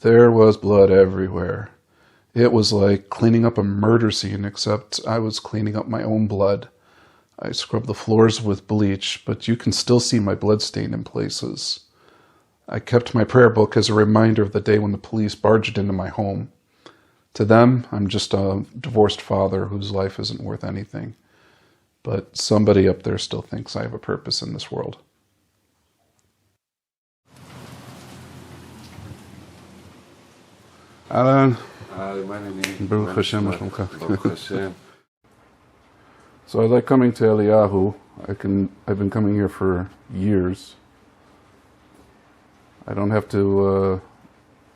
There was blood everywhere. It was like cleaning up a murder scene, except I was cleaning up my own blood. I scrubbed the floors with bleach, but you can still see my blood stain in places. I kept my prayer book as a reminder of the day when the police barged into my home. To them, I'm just a divorced father whose life isn't worth anything. But somebody up there still thinks I have a purpose in this world. Alan. Baruch Hashem. Baruch Hashem. So I like coming to Eliyahu. I've been coming here for years. I don't have to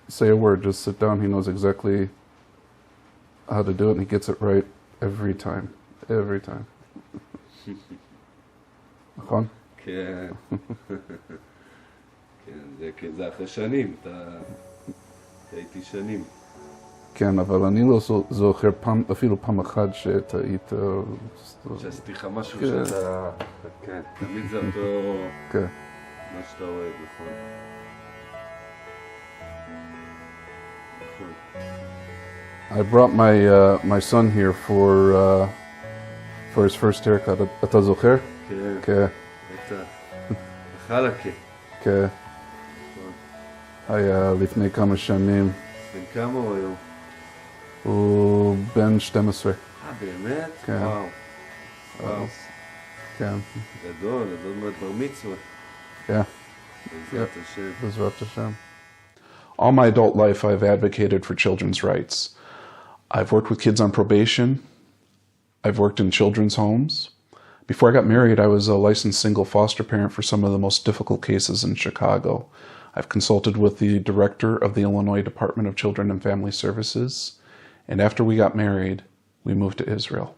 say a word, just sit down. He knows exactly how to do it, and he gets it right every time. Every time. נכון? כן. כן, זה אחרי שנים, אתה הייתי שנים. כן, אבל אני לא זוכר אפילו פעם אחת שהיית... שעשיתי לך משהו שאתה... כן, תמיד זה אותו... כן. מה שאתה אוהב, נכון. I brought my son here for his first haircut. אתה זוכר? כן. כן. בטח. חלקה. כן. היה לפני כמה שנים. בן כמה הוא היום? הוא בן 12. באמת? כן. וואו. כן. גדול מאוד בר מצווה. Yeah. בעזרת השם. בעזרת השם. All my adult life, I've advocated for children's rights. I've worked with kids on probation. I've worked in children's homes. Before I got married, I was a licensed single foster parent for some of the most difficult cases in Chicago. I've consulted with the director of the Illinois Department of Children and Family Services. And after we got married, we moved to Israel.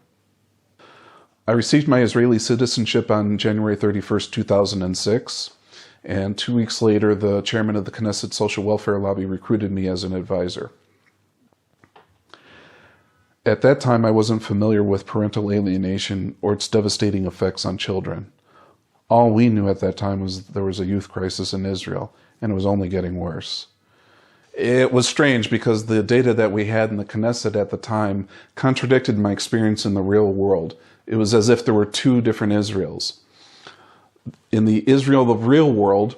I received my Israeli citizenship on January 31st, 2006. And 2 weeks later, the chairman of the Knesset Social Welfare Lobby recruited me as an advisor. At that time, I wasn't familiar with parental alienation or its devastating effects on children. All we knew at that time was there was a youth crisis in Israel, and it was only getting worse. It was strange because the data that we had in the Knesset at the time contradicted my experience in the real world. It was as if there were two different Israels. In the Israel of real world,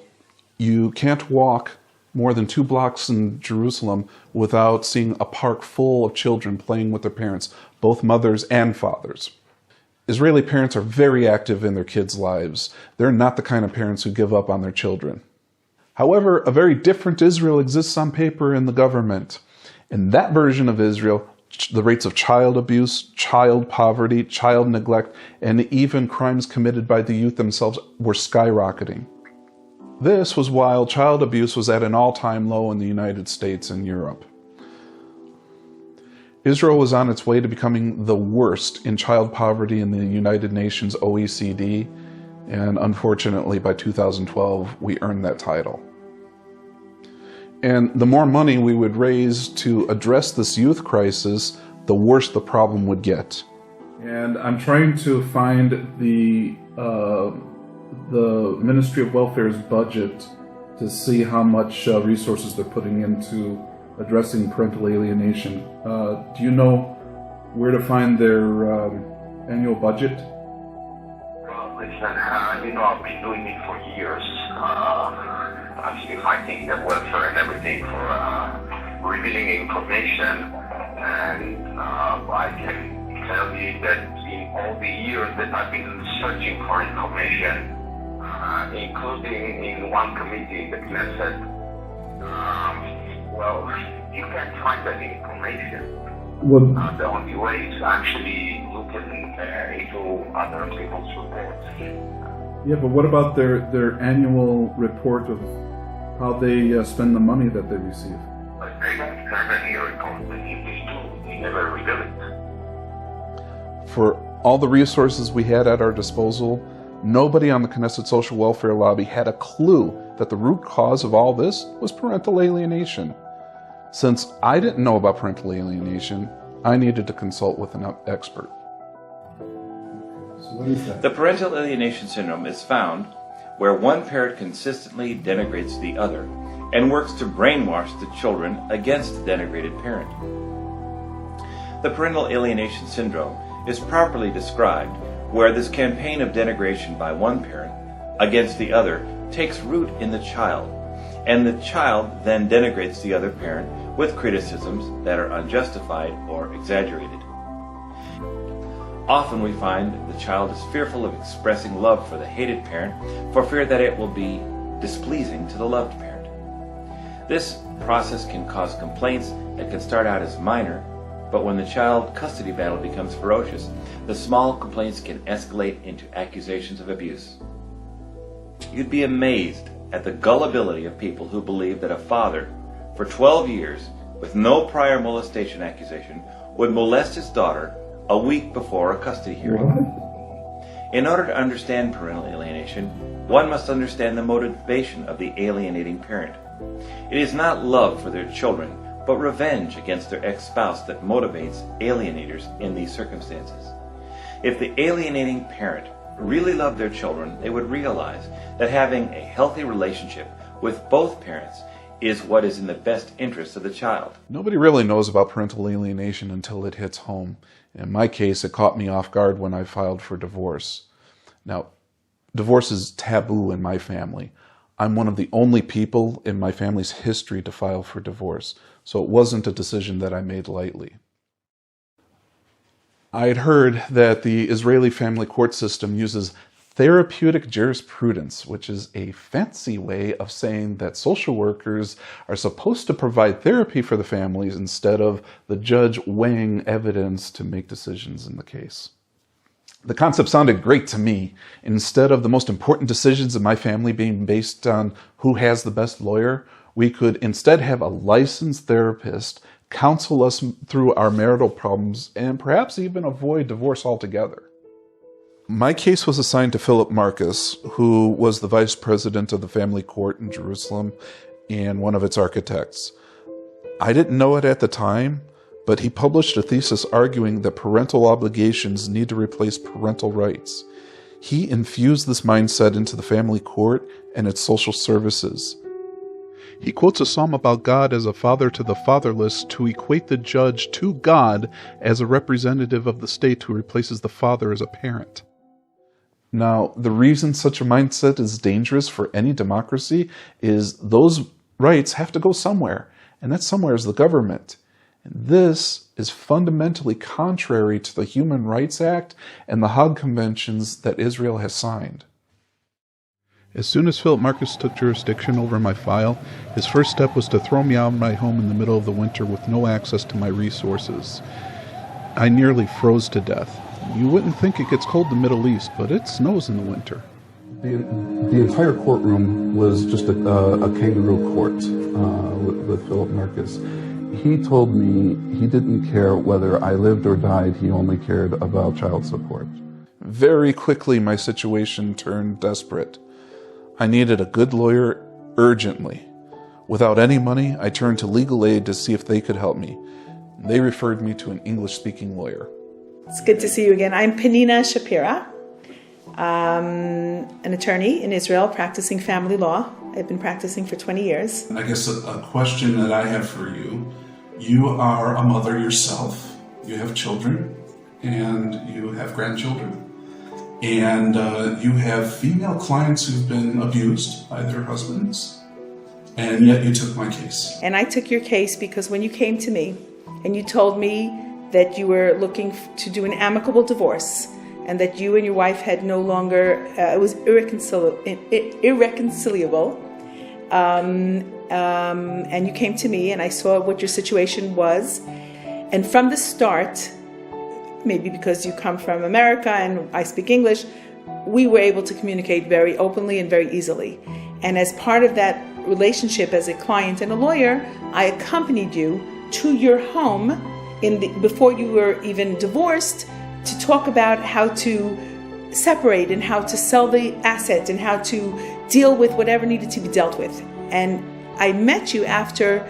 you can't walk more than 2 blocks in Jerusalem without seeing a park full of children playing with their parents, both mothers and fathers. Israeli parents are very active in their kids' lives. They're not the kind of parents who give up on their children. However, a very different Israel exists on paper in the government. In that version of Israel, the rates of child abuse, child poverty, child neglect, and even crimes committed by the youth themselves were skyrocketing. This was while child abuse was at an all-time low in the United States and Europe. Israel was on its way to becoming the worst in child poverty in the United Nations OECD, and unfortunately by 2012 we earned that title. And the more money we would raise to address this youth crisis, the worse the problem would get. And I'm trying to find the Ministry of Welfare's budget to see how much resources they're putting into addressing parental alienation. Do you know where to find their annual budget? Well, listen, I've been doing it for years. I'm still fighting the welfare and everything for revealing information, and I can tell you that in all the years that I've been searching for information, including in one committee, the Knesset, well, you can't find any information. The only way is actually looking into other people's reports. Yeah, but what about their annual report of how they spend the money that they receive? But they don't have any report, but if they do, they never reveal it. For all the resources we had at our disposal, nobody on the Knesset Social Welfare Lobby had a clue that the root cause of all this was parental alienation. Since I didn't know about parental alienation, I needed to consult with an expert. So what is that? The parental alienation syndrome is found where one parent consistently denigrates the other and works to brainwash the children against the denigrated parent. The parental alienation syndrome is properly described where this campaign of denigration by one parent against the other takes root in the child, and the child then denigrates the other parent with criticisms that are unjustified or exaggerated. Often we find the child is fearful of expressing love for the hated parent for fear that it will be displeasing to the loved parent. This process can cause complaints that can start out as minor, but when the child custody battle becomes ferocious, the small complaints can escalate into accusations of abuse. You'd be amazed at the gullibility of people who believe that a father, for 12 years, with no prior molestation accusation, would molest his daughter a week before a custody hearing. In order to understand parental alienation, one must understand the motivation of the alienating parent. It is not love for their children, but revenge against their ex-spouse that motivates alienators in these circumstances. If the alienating parent really loved their children, they would realize that having a healthy relationship with both parents is what is in the best interest of the child. Nobody really knows about parental alienation until it hits home. In my case, it caught me off guard when I filed for divorce. Now, divorce is taboo in my family. I'm one of the only people in my family's history to file for divorce, so it wasn't a decision that I made lightly. I had heard that the Israeli family court system uses therapeutic jurisprudence, which is a fancy way of saying that social workers are supposed to provide therapy for the families instead of the judge weighing evidence to make decisions in the case. The concept sounded great to me. Instead of the most important decisions in my family being based on who has the best lawyer, we could instead have a licensed therapist counsel us through our marital problems and perhaps even avoid divorce altogether. My case was assigned to Philip Marcus, who was the vice president of the family court in Jerusalem and one of its architects. I didn't know it at the time, but he published a thesis arguing that parental obligations need to replace parental rights. He infused this mindset into the family court and its social services. He quotes a psalm about God as a father to the fatherless to equate the judge to God as a representative of the state who replaces the father as a parent. Now, the reason such a mindset is dangerous for any democracy is those rights have to go somewhere, and that somewhere is the government. And this is fundamentally contrary to the Human Rights Act and the Hague Conventions that Israel has signed. As soon as Philip Marcus took jurisdiction over my file, his first step was to throw me out of my home in the middle of the winter with no access to my resources. I nearly froze to death. You wouldn't think it gets cold in the Middle East, but it snows in the winter. The entire courtroom was just a kangaroo court with Philip Marcus. He told me he didn't care whether I lived or died, he only cared about child support. Very quickly, my situation turned desperate. I needed a good lawyer urgently. Without any money, I turned to legal aid to see if they could help me. They referred me to an English-speaking lawyer. It's good to see you again. I'm Penina Shapira, an attorney in Israel practicing family law. I've been practicing for 20 years. I guess a question that I have for you, you are a mother yourself, you have children, and you have grandchildren. And you have female clients who've been abused by their husbands, and yet you took my case. And I took your case because when you came to me and you told me that you were looking to do an amicable divorce and that you and your wife had no longer, it was irreconcilable, and you came to me and I saw what your situation was. And from the start, maybe because you come from America and I speak English, we were able to communicate very openly and very easily. And as part of that relationship as a client and a lawyer, I accompanied you to your home before you were even divorced to talk about how to separate and how to sell the asset and how to deal with whatever needed to be dealt with. And I met you after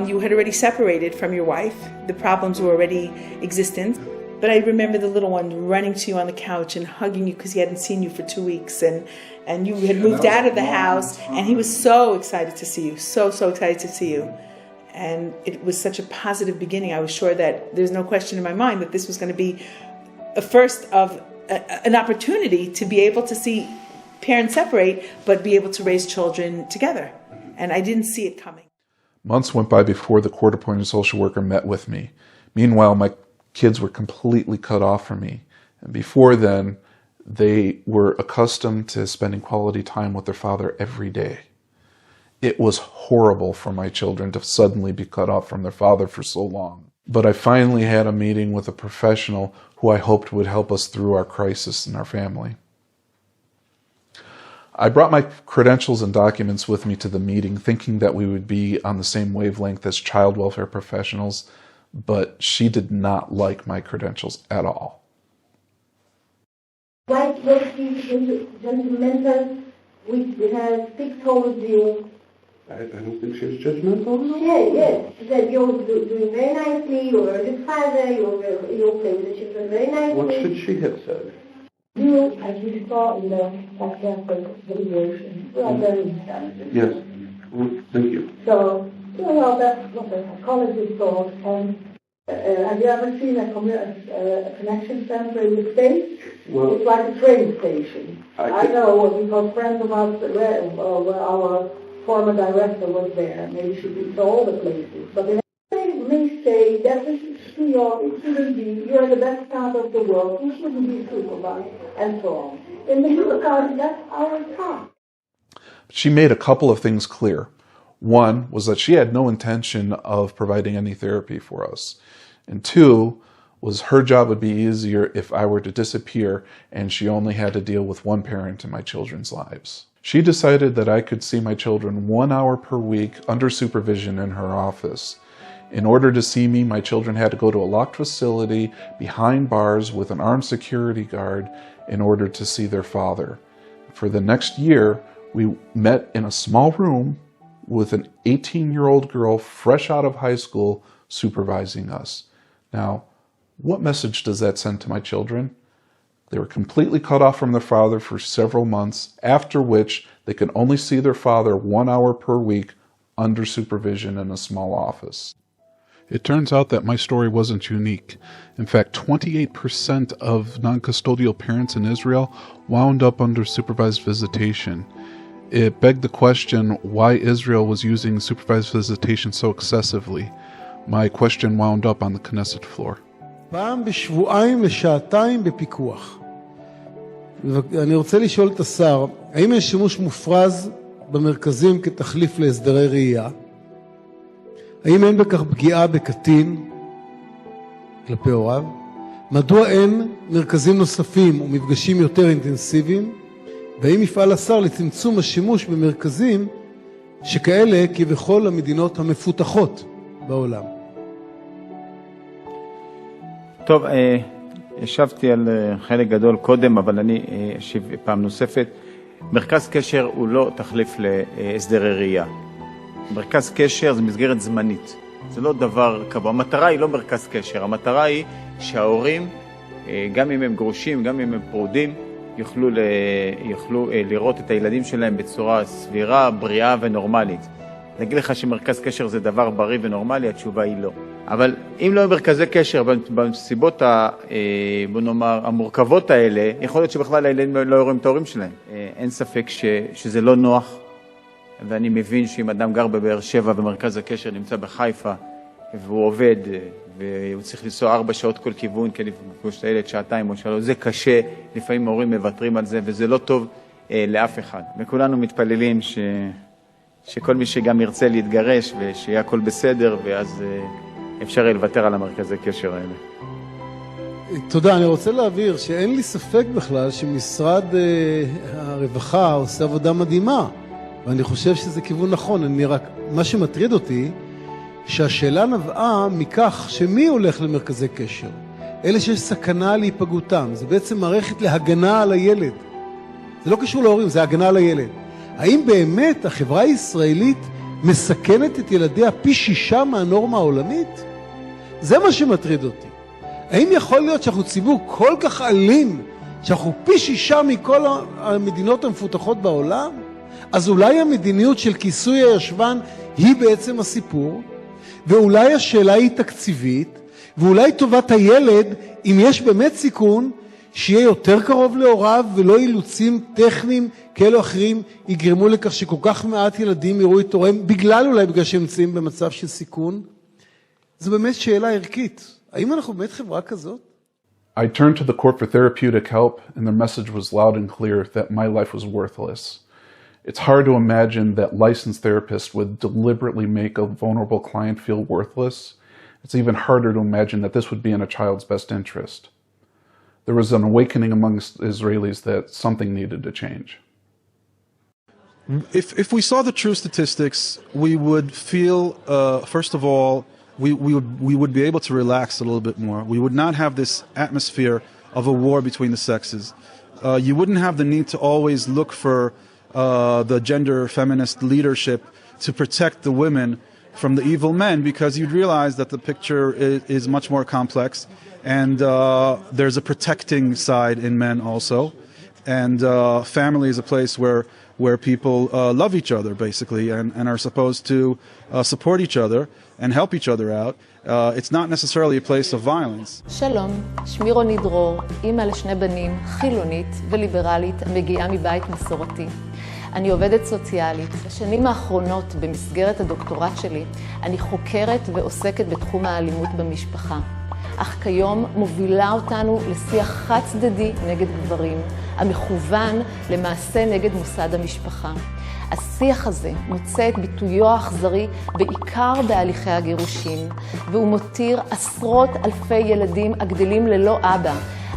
you had already separated from your wife. The problems were already existent. But I remember the little one running to you on the couch and hugging you because he hadn't seen you for 2 weeks, and you had moved out of the house, and he was so excited to see you, so excited to see you. And it was such a positive beginning. I was sure that there's no question in my mind that this was going to be a first of an opportunity to be able to see parents separate, but be able to raise children together. And I didn't see it coming. Months went by before the court-appointed social worker met with me. Meanwhile, my kids were completely cut off from me. And before then, they were accustomed to spending quality time with their father every day. It was horrible for my children to suddenly be cut off from their father for so long. But I finally had a meeting with a professional who I hoped would help us through our crisis in our family. I brought my credentials and documents with me to the meeting, thinking that we would be on the same wavelength as child welfare professionals, but she did not like my credentials at all. Why was he judgmental? We have told you. I don't think she was judgmental. Yes. She said you're doing very nicely, you're a good father, you're playing the children very nicely. What should she have said? You, as we saw in the deliberation, we are very intelligent. Yes. Well, thank you. So, well, that's what the psychologist thought. And have you ever seen a connection center in the States? Well, it's like a train station. I know because friends of ours, our former director was there. Maybe she did to all the places. But they may say that this is New York, it shouldn't be. You're the best part of the world. You shouldn't be supervised, and so on. In the U.S., that's our talk. She made a couple of things clear. One was that she had no intention of providing any therapy for us. And two was her job would be easier if I were to disappear and she only had to deal with one parent in my children's lives. She decided that I could see my children 1 hour per week under supervision in her office. In order to see me, my children had to go to a locked facility behind bars with an armed security guard in order to see their father. For the next year, we met in a small room with an 18-year-old girl fresh out of high school supervising us. Now, what message does that send to my children? They were completely cut off from their father for several months, after which they could only see their father 1 hour per week under supervision in a small office. It turns out that my story wasn't unique. In fact, 28% of non-custodial parents in Israel wound up under supervised visitation. It begged the question why Israel was using supervised visitation so excessively. My question wound up on the Knesset floor. פעם בשבועיים לשעתיים בפיקוח. אני רוצה לשאול את השר, האם יש שימוש מופרז במרכזים כתחליף להסדרי ראייה? האם אין בכך פגיעה בקטין כלפי הוריו? מדוע אין מרכזים נוספים ומפגשים יותר אינטנסיביים? והאם יפעל השר לצמצום השימוש במרכזים שכאלה כבכל המדינות המפותחות בעולם? טוב, ישבתי על חלק גדול קודם, אבל אני אשיב פעם נוספת. מרכז קשר הוא לא תחליף להסדרי ראייה. מרכז קשר זה מסגרת זמנית. זה לא דבר קבוע. המטרה היא לא מרכז קשר. המטרה היא שההורים, גם אם הם גרושים, גם אם הם פרודים, יוכלו לראות את הילדים שלהם בצורה סבירה, בריאה ונורמלית. נגיד לך שמרכז קשר זה דבר בריא ונורמלי, התשובה היא לא. אבל אם לא מרכזי קשר, בנסיבות בוא נאמר, המורכבות האלה, יכול להיות שבכלל הילדים לא רואים את ההורים שלהם. אין ספק שזה לא נוח, ואני מבין שאם אדם גר בבאר שבע ומרכז הקשר נמצא בחיפה, והוא עובד, והוא צריך לנסוע 4 שעות כל כיוון, כי לפגוש את הילד 2 או 3, זה קשה, לפעמים ההורים מוותרים על זה, וזה לא טוב לאף אחד. וכולנו מתפללים שכל מי שגם ירצה להתגרש, ושיהיה הכל בסדר, ואז אפשר לוותר על המרכזי קשר האלה. תודה, אני רוצה להבהיר שאין לי ספק בכלל שמשרד הרווחה עושה עבודה מדהימה, ואני חושב שזה כיוון נכון. מה שמטריד אותי, שהשאלה נבעה מכך שמי הולך למרכזי קשר? אלה שיש סכנה להיפגעותם. זה בעצם מערכת להגנה על הילד. זה לא קשור להורים, זה הגנה על הילד. האם באמת החברה הישראלית מסכנת את ילדיה פי 6 מהנורמה העולמית? זה מה שמטריד אותי. האם יכול להיות שאנחנו ציבור כל כך אלים, שאנחנו פי 6 מכל המדינות המפותחות בעולם? אז אולי המדיניות של כיסוי הישבן היא בעצם הסיפור, ואולי השאלה היא תקציבית, ואולי טובת הילד, אם יש באמת סיכון, שיהיה יותר קרוב להוריו ולא אילוצים טכניים כאלו אחרים יגרמו לכך שכל כך מעט ילדים יראו את הוריהם, בגלל שהם נמצאים במצב של סיכון. זו באמת שאלה ערכית. האם אנחנו באמת חברה כזאת? I turned to the court for therapeutic help, and their message was loud and clear that my life was worthless. It's hard to imagine that licensed therapists would deliberately make a vulnerable client feel worthless. It's even harder to imagine that this would be in a child's best interest. There was an awakening amongst Israelis that something needed to change. If we saw the true statistics, we would feel, first of all, we would be able to relax a little bit more. We would not have this atmosphere of a war between the sexes. You wouldn't have the need to always look for the gender feminist leadership to protect the women from the evil men, because you'd realize that the picture is much more complex, and there's a protecting side in men also, and family is a place where people love each other basically and are supposed to support each other and help each other out. It's not necessarily a place of violence. שלום, שמי רוני דרור, אימא לשני בנים, חילונית וליברלית, מגיעה מבית מסורתי. אני עובדת סוציאלית. בשנים האחרונות, במסגרת הדוקטורט שלי, אני חוקרת ועוסקת בתחום האלימות במשפחה. אך כיום מובילה אותנו לשיח חד צדדי נגד גברים, המכוון למעשה נגד מוסד המשפחה. השיח הזה מוצא את ביטויו האכזרי בעיקר בהליכי הגירושים, והוא מותיר עשרות אלפי ילדים הגדלים ללא אבא,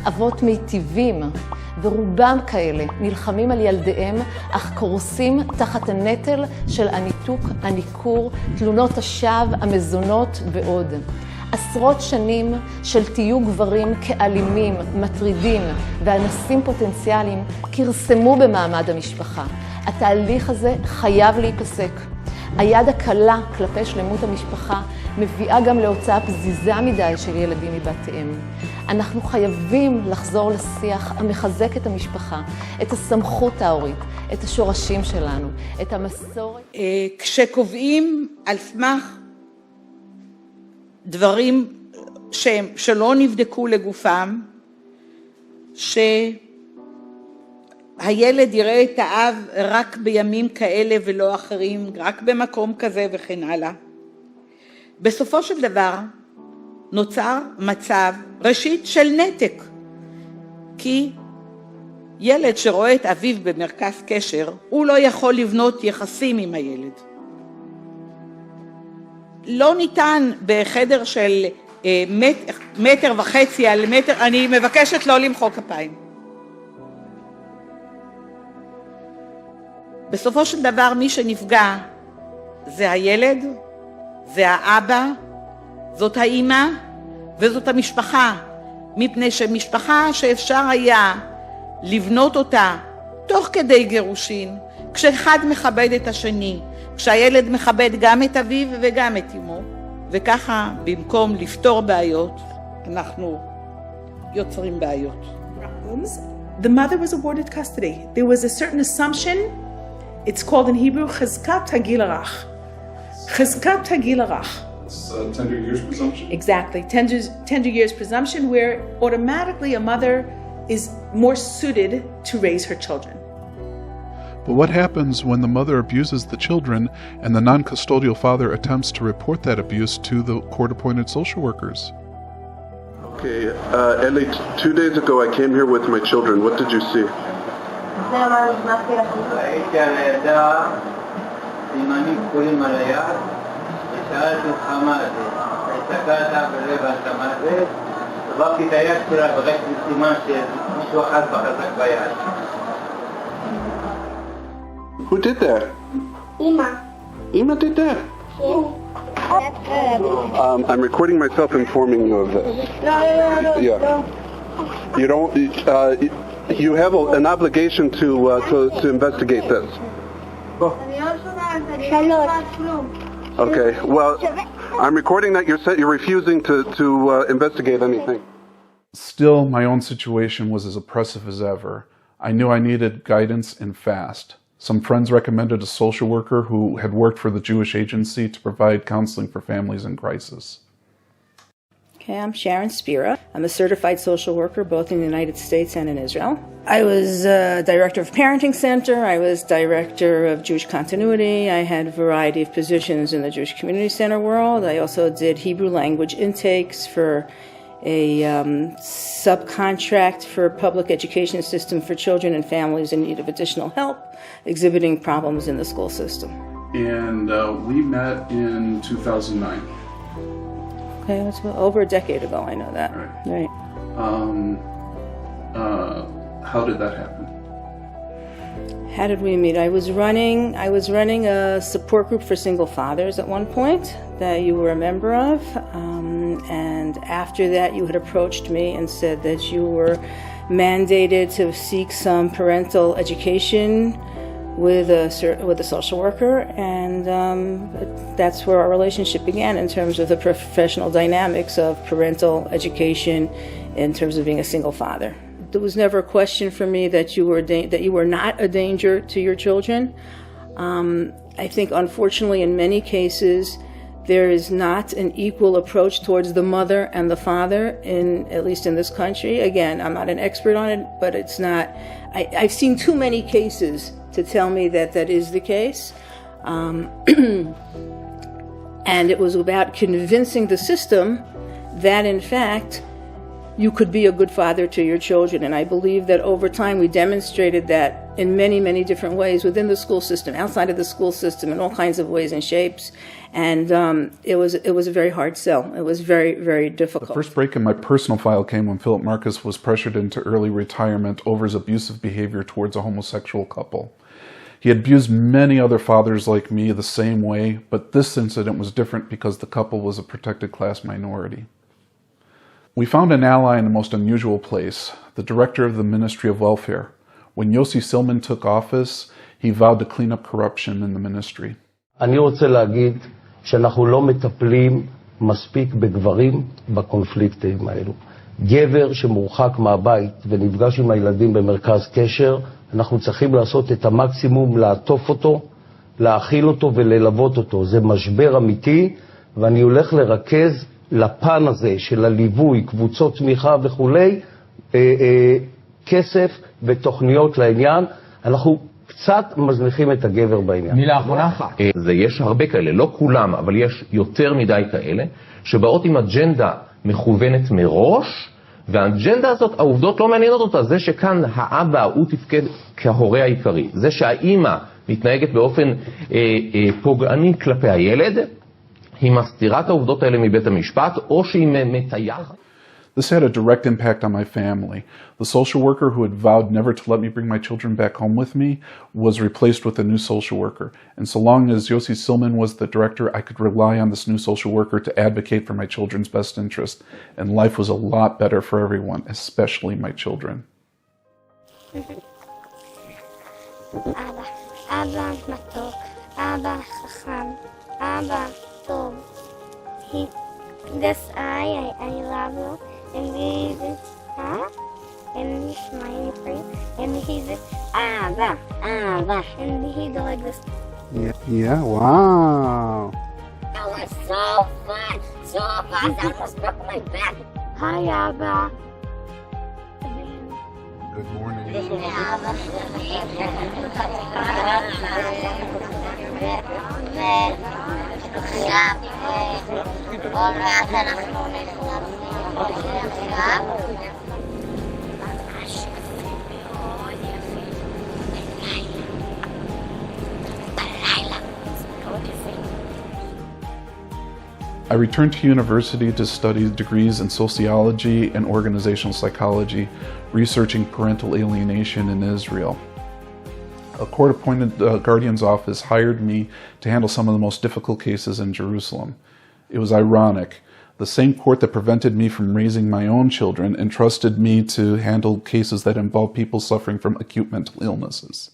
אבות מיטיבים, ורובם כאלה נלחמים על ילדיהם, אך קורסים תחת הנטל של הניתוק, הניכור, תלונות השווא, המזונות ועוד. עשרות שנים של תיוג גברים כאלימים, מטרידים ואנסים פוטנציאליים כרסמו במעמד המשפחה. התהליך הזה חייב להיפסק. היד הקלה כלפי שלמות המשפחה מביאה גם להוצאה פזיזה מדי של ילדים מבתיהם. אנחנו חייבים לחזור לשיח המחזק את המשפחה, את הסמכות ההורית, את השורשים שלנו, את המסורת. כשקובעים על סמך דברים שלא נבדקו לגופם, שהילד יראה את האב רק בימים כאלה ולא אחרים, רק במקום כזה וכן הלאה. בסופו של דבר נוצר מצב ראשית של נתק, כי ילד שרואה את אביו במרכז קשר, הוא לא יכול לבנות יחסים עם הילד. לא ניתן בחדר של מטר וחצי על מטר, אני מבקשת לא למחוא כפיים. בסופו של דבר מי שנפגע זה הילד, זה האבא, זאת האמא וזאת המשפחה, מפני שמשפחה שאפשר היה לבנות אותה תוך כדי גירושין, כשאחד מכבד את השני, כשהילד מכבד גם את אביו וגם את אמו, וככה במקום לפתור בעיות, אנחנו יוצרים בעיות. The mother was awarded custody. There was a certain assumption, it's called in Hebrew, חזקת הגיל הרך. חזקת הגיל הרך. It's a tender years presumption. Exactly, tender years presumption, where automatically a mother is more suited to raise her children. But what happens when the mother abuses the children and the non-custodial father attempts to report that abuse to the court-appointed social workers? Okay, Ellie, 2 days ago I came here with my children. What did you see? Who did that? Ima. Ima did that? I'm recording myself informing you of this. No. Yeah. You don't. You have an obligation to investigate this. Okay. Well, I'm recording that you're refusing to investigate anything. Still, my own situation was as oppressive as ever. I knew I needed guidance and fast. Some friends recommended a social worker who had worked for the Jewish Agency to provide counseling for families in crisis. Okay, I'm Sharon Spira. I'm a certified social worker both in the United States and in Israel. I was director of Parenting Center. I was director of Jewish Continuity. I had a variety of positions in the Jewish Community Center world. I also did Hebrew language intakes for a subcontract for public education system for children and families in need of additional help, exhibiting problems in the school system. And we met in 2009. Okay, that's over a decade ago, I know that. Right. How did that happen? How did we meet? I was running a support group for single fathers at one point that you were a member of, and after that you had approached me and said that you were mandated to seek some parental education with a social worker, and that's where our relationship began in terms of the professional dynamics of parental education in terms of being a single father. There was never a question for me that you were not a danger to your children. I think, unfortunately, in many cases, there is not an equal approach towards the mother and the father, at least in this country. Again, I'm not an expert on it, but it's not. I've seen too many cases to tell me that is the case. And it was about convincing the system that, in fact, you could be a good father to your children. And I believe that over time we demonstrated that in many, many different ways within the school system, outside of the school system, in all kinds of ways and shapes. And it was a very hard sell. It was very, very difficult. The first break in my personal file came when Philip Marcus was pressured into early retirement over his abusive behavior towards a homosexual couple. He had abused many other fathers like me the same way, but this incident was different because the couple was a protected class minority. We found an ally in the most unusual place, the director of the Ministry of Welfare. When Yossi Silman took office, he vowed to clean up corruption in the ministry. אני רוצה להגיד שאנחנו לא מטפלים מספיק בגברים בקונפליקטים האלו. גבר שמורחק מהבית ונפגש עם הילדים במרכז קשר, אנחנו צריכים לעשות את המקסימום לעטוף אותו, להאכיל אותו וללוות אותו. זה משבר אמיתי, ואני הולך לרכז לפן הזה של הליווי, קבוצות תמיכה וכולי, כסף ותוכניות לעניין. אנחנו קצת מזניחים את הגבר בעניין. מילה אחרונה. יש הרבה כאלה, לא כולם, אבל יש יותר מדי כאלה, שבאות עם אג'נדה מכוונת מראש, והאג'נדה הזאת, העובדות לא מעניינות אותה. זה שכאן האבא הוא תפקד כהורה העיקרי. זה שהאימא מתנהגת באופן פוגעני כלפי הילד, היא מסתירה את העובדות האלה מבית המשפט, או שהיא מטייחת. This had a direct impact on my family. The social worker who had vowed never to let me bring my children back home with me was replaced with a new social worker. And so long as Yossi Silman was the director, I could rely on this new social worker to advocate for my children's best interest. And life was a lot better for everyone, especially my children. Abba matok, Abba chacham, Abba tov. This I love you. And he's and he's smiling for you, and he's Abba, and he go like this. Yeah, wow. That was so fun, I almost broke my back. Hi, Abba. Good morning. I returned to university to study degrees in sociology and organizational psychology, researching parental alienation in Israel. A court-appointed guardian's office hired me to handle some of the most difficult cases in Jerusalem. It was ironic. The same court that prevented me from raising my own children entrusted me to handle cases that involved people suffering from acute mental illnesses.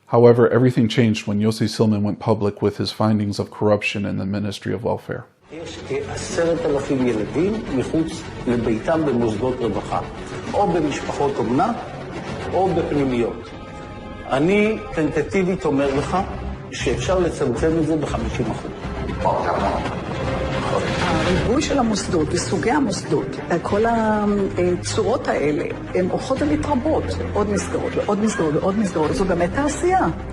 However, everything changed when Yossi Silman went public with his findings of corruption in the Ministry of Welfare. יש 10,000 ילדים מחוץ לביתם במוסדות רווחה, או במשפחות אומנה, או בפנימיות. אני טנטטיבית אומר לך שאפשר לצמצם את זה ב-50%. הריבוי של המוסדות וסוגי המוסדות, כל הצורות האלה, הן הולכות ומתרבות, עוד מסגרות ועוד מסגרות ועוד מסגרות. זו באמת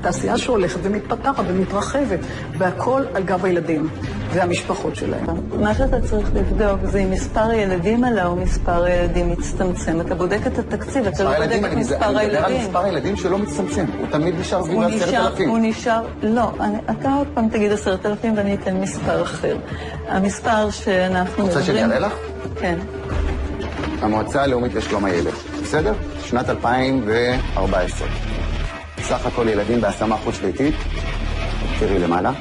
תעשייה שהולכת ומתפתחת ומתרחבת, והכל על גב הילדים והמשפחות שלהם. מה שאתה צריך לבדוק זה אם מספר הילדים עלה או מספר הילדים מצטמצם. אתה בודק את התקציב, אתה לא בודק את מספר הילדים. אני מדבר על מספר הילדים שלא מצטמצם, הוא תמיד נשאר סביב 10,000. הוא נשאר, לא, אתה עוד פעם תגיד 10,000 ואני אתן מספר אחר. המספר שאנחנו רוצה שאני אעלה לך? כן. המועצה הלאומית לשלום הילד, בסדר? שנת 2014. סך הכל ילדים בהשמה חוץ ביתית, תראי למעלה.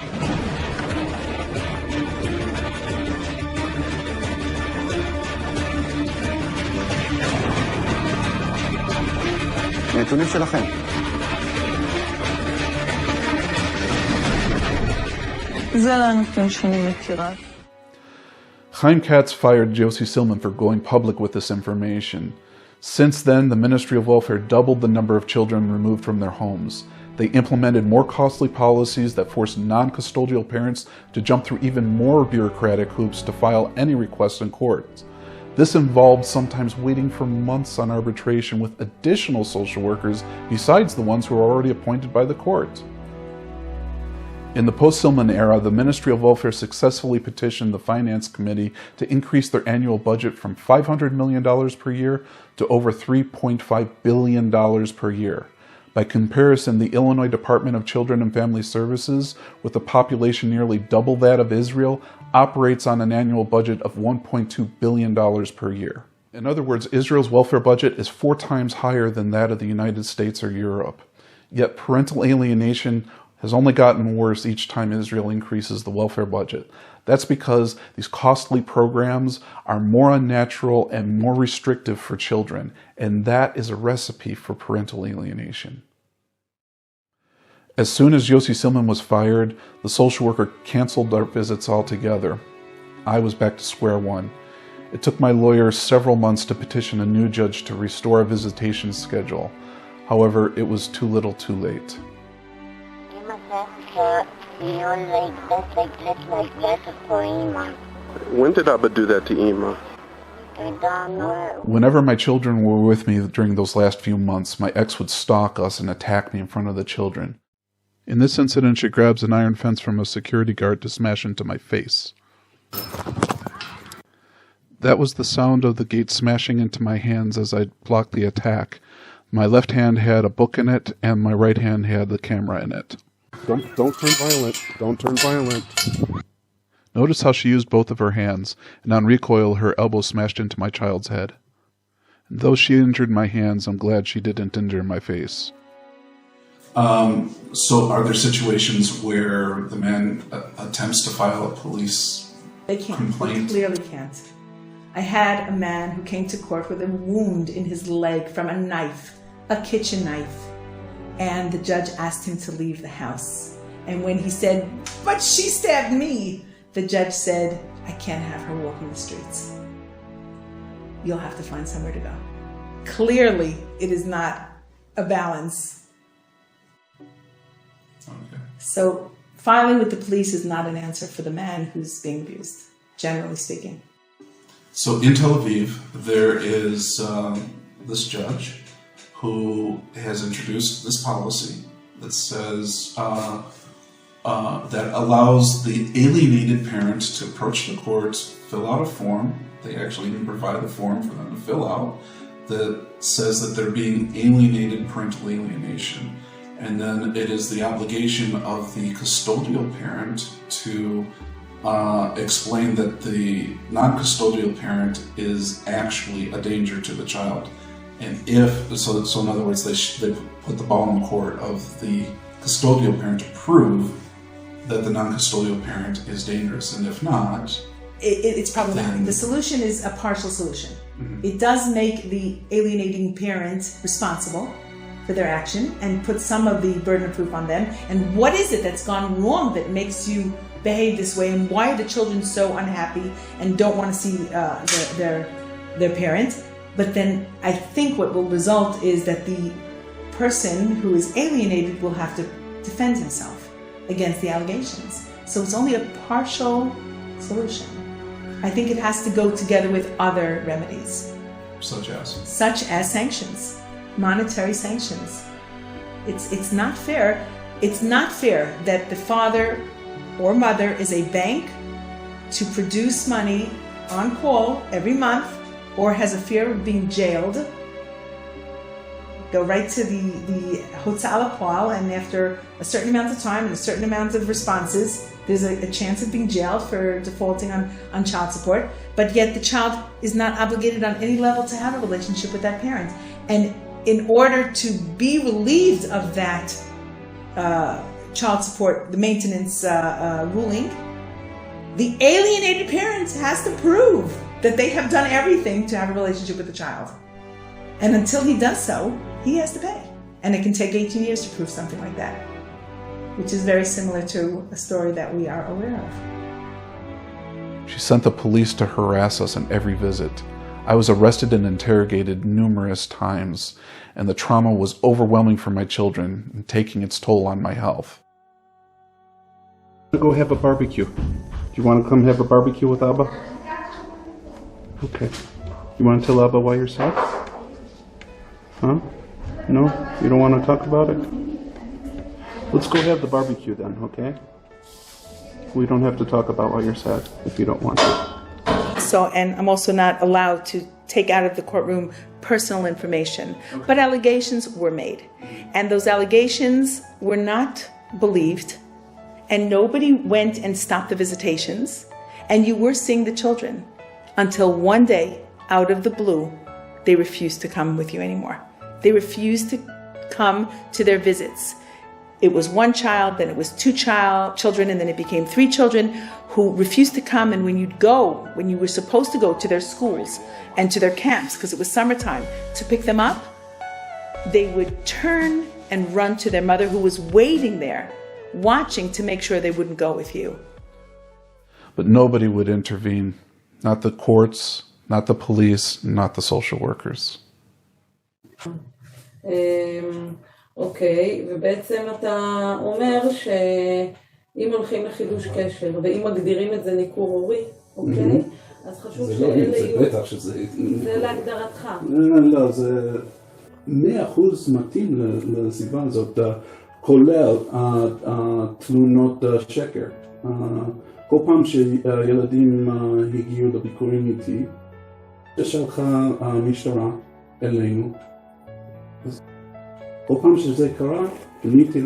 נתונים שלכם. זה לא הנתון שאני מכירה. Chaim Katz fired Josie Silman for going public with this information. Since then, the Ministry of Welfare doubled the number of children removed from their homes. They implemented more costly policies that forced non-custodial parents to jump through even more bureaucratic hoops to file any requests in court. This involved sometimes waiting for months on arbitration with additional social workers besides the ones who were already appointed by the court. In the post-Silman era, the Ministry of Welfare successfully petitioned the Finance Committee to increase their annual budget from $500 million per year to over $3.5 billion per year. By comparison, the Illinois Department of Children and Family Services, with a population nearly double that of Israel, operates on an annual budget of $1.2 billion per year. In other words, Israel's welfare budget is 4 times higher than that of the United States or Europe. Yet parental alienation has only gotten worse each time Israel increases the welfare budget. That's because these costly programs are more unnatural and more restrictive for children, and that is a recipe for parental alienation. As soon as Josie Silman was fired, the social worker canceled our visits altogether. I was back to square one. It took my lawyer several months to petition a new judge to restore a visitation schedule. However, it was too little too late. When did Abba do that to Ima? Whenever my children were with me during those last few months, my ex would stalk us and attack me in front of the children. In this incident, she grabs an iron fence from a security guard to smash into my face. That was the sound of the gate smashing into my hands as I blocked the attack. My left hand had a book in it, and my right hand had the camera in it. Don't turn violent. Don't turn violent. Notice how she used both of her hands, and on recoil her elbow smashed into my child's head. And though she injured my hands, I'm glad she didn't injure my face. So are there situations where the man attempts to file a police complaint? They clearly can't. I had a man who came to court with a wound in his leg from a knife, a kitchen knife. And the judge asked him to leave the house. And when he said, "But she stabbed me," the judge said, "I can't have her walking the streets. You'll have to find somewhere to go." Clearly, it is not a balance. Okay. So filing with the police is not an answer for the man who's being abused, generally speaking. So in Tel Aviv, there is this judge who has introduced this policy that says that allows the alienated parent to approach the court, fill out a form. They actually even provide a form for them to fill out that says that they're being alienated, parental alienation. And then it is the obligation of the custodial parent to explain that the non-custodial parent is actually a danger to the child. And so in other words, they put the ball in the court of the custodial parent to prove that the non-custodial parent is dangerous, and if not, it's problematic. The solution is a partial solution. Mm-hmm. It does make the alienating parent responsible for their action and put some of the burden of proof on them. And what is it that's gone wrong that makes you behave this way, and why are the children so unhappy and don't want to see their parents. But then I think what will result is that the person who is alienated will have to defend himself against the allegations. So it's only a partial solution. I think it has to go together with other remedies. Such as sanctions, monetary sanctions. It's not fair. It's not fair that the father or mother is a bank to produce money on call every month, or has a fear of being jailed. Go right to the Hotzah Lapa'al, and after a certain amount of time and a certain amount of responses, there's a chance of being jailed for defaulting on child support. But yet the child is not obligated on any level to have a relationship with that parent. And in order to be relieved of that child support, the maintenance ruling, the alienated parent has to prove that they have done everything to have a relationship with the child. And until he does so, he has to pay. And it can take 18 years to prove something like that, which is very similar to a story that we are aware of. She sent the police to harass us on every visit. I was arrested and interrogated numerous times, and the trauma was overwhelming for my children and taking its toll on my health. Go have a barbecue. Do you want to come have a barbecue with Abba? Okay. You want to tell Abba why you're sad? Huh? No? You don't want to talk about it? Let's go have the barbecue then, okay? We don't have to talk about why you're sad if you don't want to. So, and I'm also not allowed to take out of the courtroom personal information. Okay. But allegations were made. And those allegations were not believed. And nobody went and stopped the visitations. And you were seeing the children until one day, out of the blue, they refused to come with you anymore. They refused to come to their visits. It was one child, then it was two children, and then it became three children who refused to come. And when you were supposed to go to their schools and to their camps, because it was summertime, to pick them up, they would turn and run to their mother, who was waiting there, watching to make sure they wouldn't go with you. But nobody would intervene. Not the courts, not the police, not the social workers. אוקיי, ובעצם אתה אומר שאם הולכים לחידוש קשר ואם מגדירים את זה ניכור הורי, אוקיי? אז חשוב שאלה יהיו... זה בטח שזה... זה להגדרתך. לא, זה 100% מתאים לסיבה הזאת, כולל תלונות שקר. כל פעם שילדים הגיעו לביקורים איתי, שלחה המשטרה אלינו. כל פעם שזה קרה, פניתי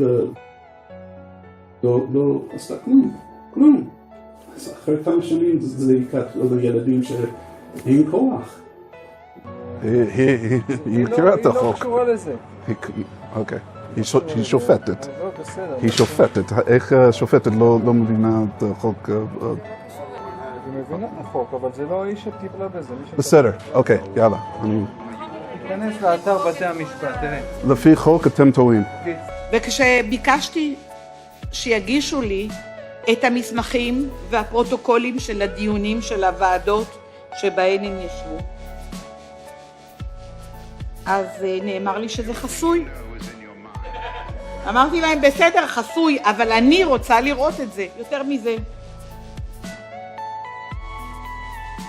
לא עשתה כלום. אחרי כמה שנים זה ייקח לילדים שאין כוח. היא מכירה את החוק. היא לא קשורה לזה. אוקיי. היא שופטת. היא שופטת. איך השופטת לא מבינה את החוק? היא מבינה את החוק, אבל זה לא היא שטיפלה בזה. בסדר, אוקיי, יאללה. תיכנס לאתר בתי המשפט, תראה. לפי חוק אתם טועים. וכשביקשתי שיגישו לי את המסמכים והפרוטוקולים של הדיונים של הוועדות שבהן הם ישבו, אז נאמר לי שזה חסוי. אמרתי להם, בסדר, חסוי, אבל אני רוצה לראות את זה. יותר מזה,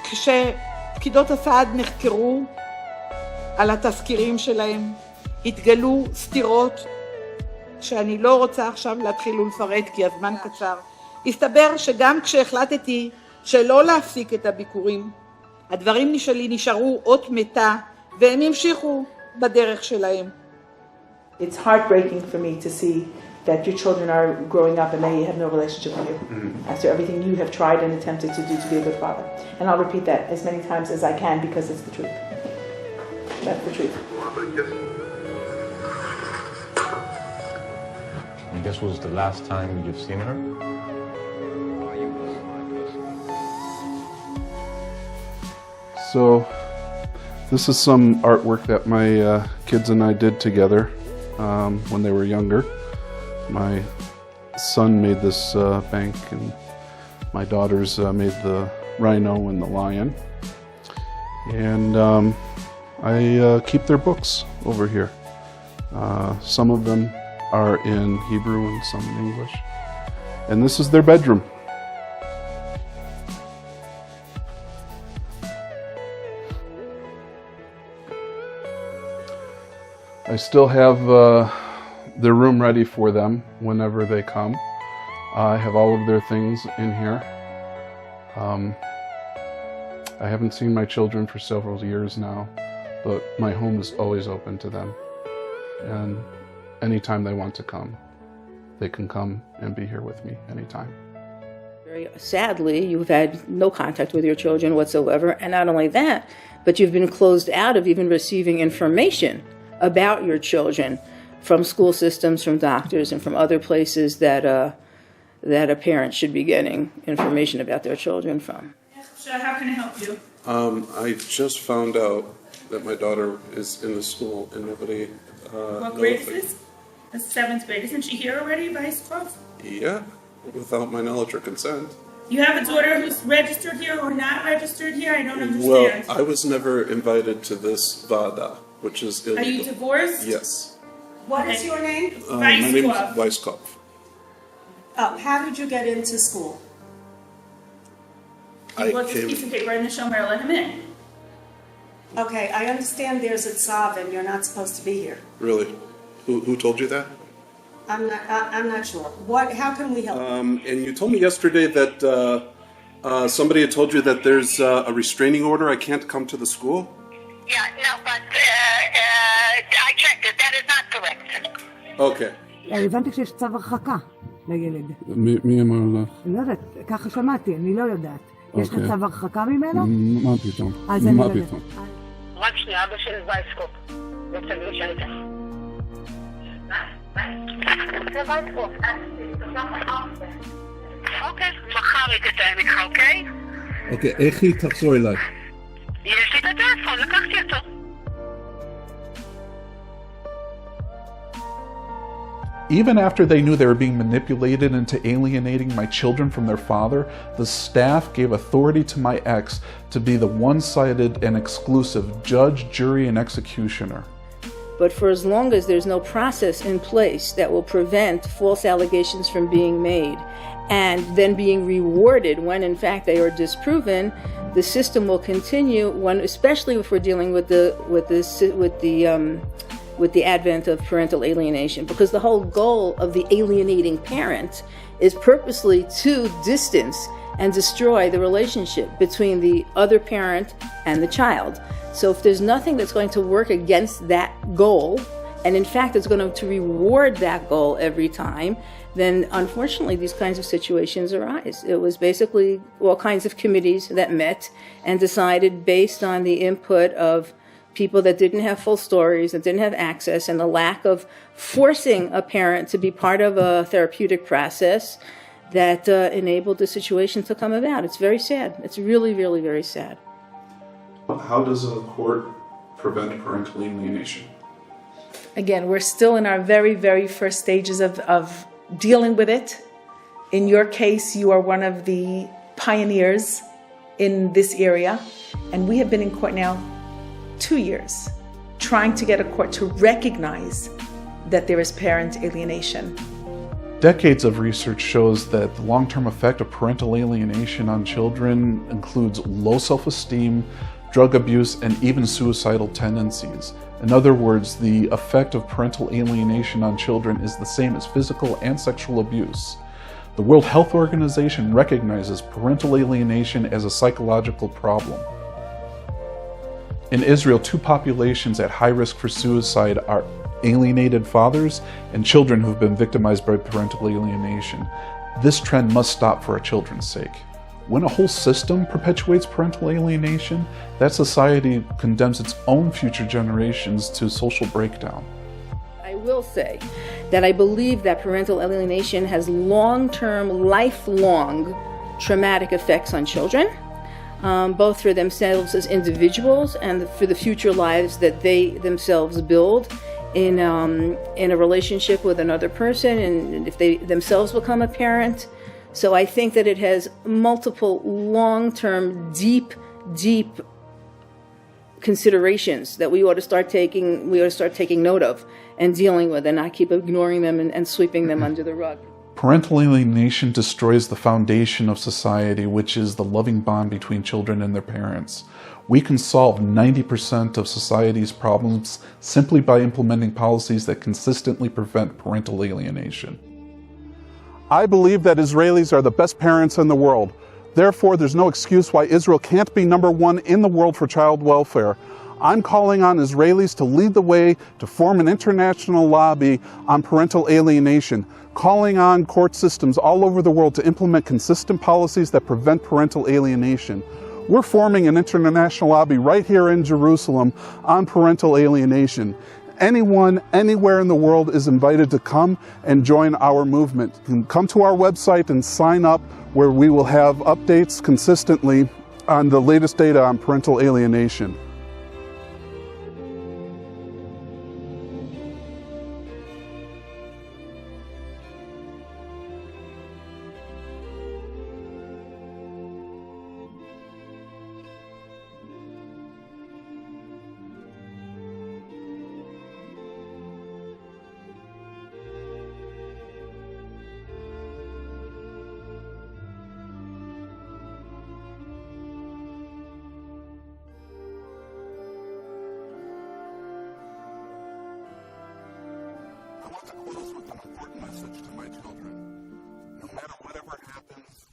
כשפקידות הסעד נחקרו על התזכירים שלהם, התגלו סתירות שאני לא רוצה עכשיו להתחיל ולפרט כי הזמן קצר. הסתבר שגם כשהחלטתי שלא להפסיק את הביקורים, הדברים שלי נשארו אות מתה והם המשיכו בדרך שלהם. It's heartbreaking for me to see that your children are growing up and they have no relationship with you after everything you have tried and attempted to do to be a good father. And I'll repeat that as many times as I can because it's the truth. That's the truth. And this was the last time you've seen her? So, this is some artwork that my kids and I did together when they were younger. My son made this bank, and my daughters made the rhino and the lion. And I keep their books over here. Some of them are in Hebrew and some in English. And this is their bedroom. I still have their room ready for them whenever they come. I have all of their things in here. I haven't seen my children for several years now, but my home is always open to them. And anytime they want to come, they can come and be here with me anytime. Very sadly, you've had no contact with your children whatsoever, and not only that, but you've been closed out of even receiving information about your children from school systems, from doctors, and from other places that a parent should be getting information about their children from. How can I help you? I just found out that my daughter is in the school and nobody What grade is this? The 7th grade. Isn't she here already, Vice Prof? Yeah, without my knowledge or consent. You have a daughter who's registered here or not registered here? I don't understand. Well, I was never invited to this vada, which is illegal. Are you divorced? Yes. What is your name? My name is Weiskopf. How did you get into school? He wrote this piece of paper in the shomer, let him in. Okay, I understand there's a tzav and you're not supposed to be here. Really? Who told you that? I'm not sure. How can we help? And you told me yesterday that somebody had told you that there's a restraining order. I can't come to the school. Yeah, no, but I checked it. That is not correct. Okay. הבנתי שיש צו הרחקה לילד. מי אמר לך? לא יודעת, ככה שמעתי, אני לא יודעת. יש לך צו הרחקה ממנו? מה פתאום? אז אני לא יודעת. רק שנייה, אבא של וייסקופ. רוצה לי שאני אתן. זה וייסקופ. אוקיי, מחר היא תתאם איתך, אוקיי? אוקיי, איך היא תחזור אליי? יש לי את הטלפון, לקחתי אותו. Even after they knew they were being manipulated into alienating my children from their father, the staff gave authority to my ex to be the one-sided and exclusive judge, jury, and executioner. But for as long as there's no process in place that will prevent false allegations from being made and then being rewarded when in fact they are disproven, the system will continue, especially if we're dealing with the advent of parental alienation, because the whole goal of the alienating parent is purposely to distance and destroy the relationship between the other parent and the child. So if there's nothing that's going to work against that goal, and in fact it's going to reward that goal every time, then unfortunately these kinds of situations arise. It was basically all kinds of committees that met and decided based on the input of people that didn't have full stories, that didn't have access, and the lack of forcing a parent to be part of a therapeutic process that enabled the situation to come about. It's very sad. It's really, really very sad. How does a court prevent parental alienation? Again, we're still in our very, very first stages of dealing with it. In your case, you are one of the pioneers in this area, and we have been in court now 2 years trying to get a court to recognize that there is parent alienation. Decades of research shows that the long-term effect of parental alienation on children includes low self-esteem, drug abuse, and even suicidal tendencies. In other words, the effect of parental alienation on children is the same as physical and sexual abuse. The World Health Organization recognizes parental alienation as a psychological problem. In Israel, 2 populations at high risk for suicide are alienated fathers and children who've been victimized by parental alienation. This trend must stop for our children's sake. When a whole system perpetuates parental alienation, that society condemns its own future generations to social breakdown. I will say that I believe that parental alienation has long-term, lifelong traumatic effects on children. Both for themselves as individuals and for the future lives that they themselves build in a relationship with another person, and if they themselves become a parent. So I think that it has multiple long-term, deep considerations that we ought to start taking note of and dealing with, and not keep ignoring them and sweeping them under the rug. Parental alienation destroys the foundation of society, which is the loving bond between children and their parents. We can solve 90% of society's problems simply by implementing policies that consistently prevent parental alienation. I believe that Israelis are the best parents in the world. Therefore, there's no excuse why Israel can't be number one in the world for child welfare. I'm calling on Israelis to lead the way to form an international lobby on parental alienation, calling on court systems all over the world to implement consistent policies that prevent parental alienation. We're forming an international lobby right here in Jerusalem on parental alienation. Anyone, anywhere in the world is invited to come and join our movement. You can come to our website and sign up, where we will have updates consistently on the latest data on parental alienation. I want to close with an important message to my children. No matter whatever happens,